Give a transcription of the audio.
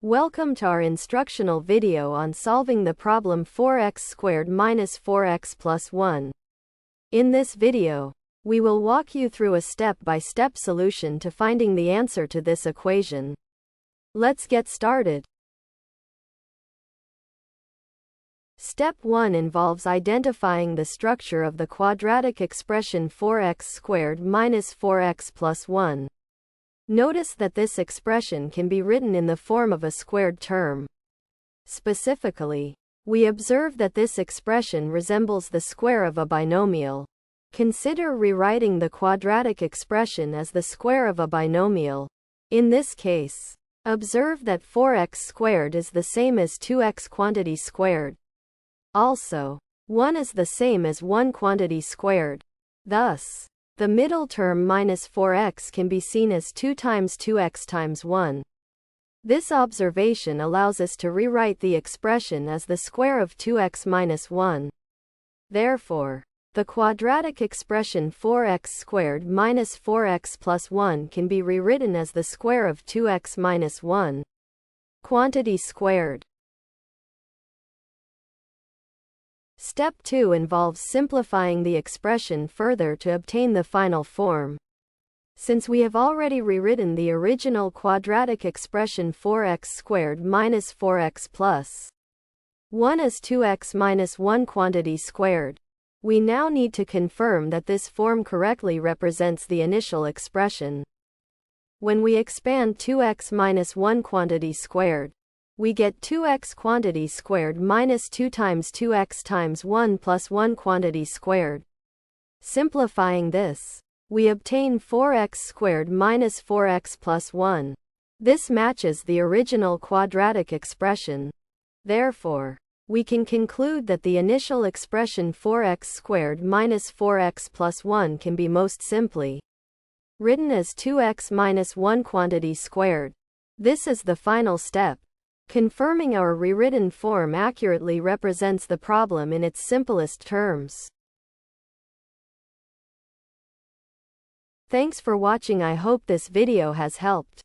Welcome to our instructional video on solving the problem 4x squared minus 4x plus 1. In this video, we will walk you through a step-by-step solution to finding the answer to this equation. Let's get started. Step 1 involves identifying the structure of the quadratic expression 4x squared minus 4x plus 1. Notice that this expression can be written in the form of a squared term. Specifically, we observe that this expression resembles the square of a binomial. Consider rewriting the quadratic expression as the square of a binomial. In this case, observe that 4x squared is the same as 2x quantity squared. Also, 1 is the same as 1 quantity squared. Thus, the middle term minus 4x can be seen as 2 times 2x times 1. This observation allows us to rewrite the expression as the square of 2x minus 1. Therefore, the quadratic expression 4x squared minus 4x plus 1 can be rewritten as the square of 2x minus 1. Quantity squared. Step 2 involves simplifying the expression further to obtain the final form. Since we have already rewritten the original quadratic expression 4x squared minus 4x plus 1 as 2x minus 1 quantity squared, we now need to confirm that this form correctly represents the initial expression. When we expand 2x minus 1 quantity squared, we get 2x quantity squared minus 2 times 2x times 1 plus 1 quantity squared. Simplifying this, we obtain 4x squared minus 4x plus 1. This matches the original quadratic expression. Therefore, we can conclude that the initial expression 4x squared minus 4x plus 1 can be most simply written as 2x minus 1 quantity squared. This is the final step. Confirming our rewritten form accurately represents the problem in its simplest terms. Thanks for watching. I hope this video has helped.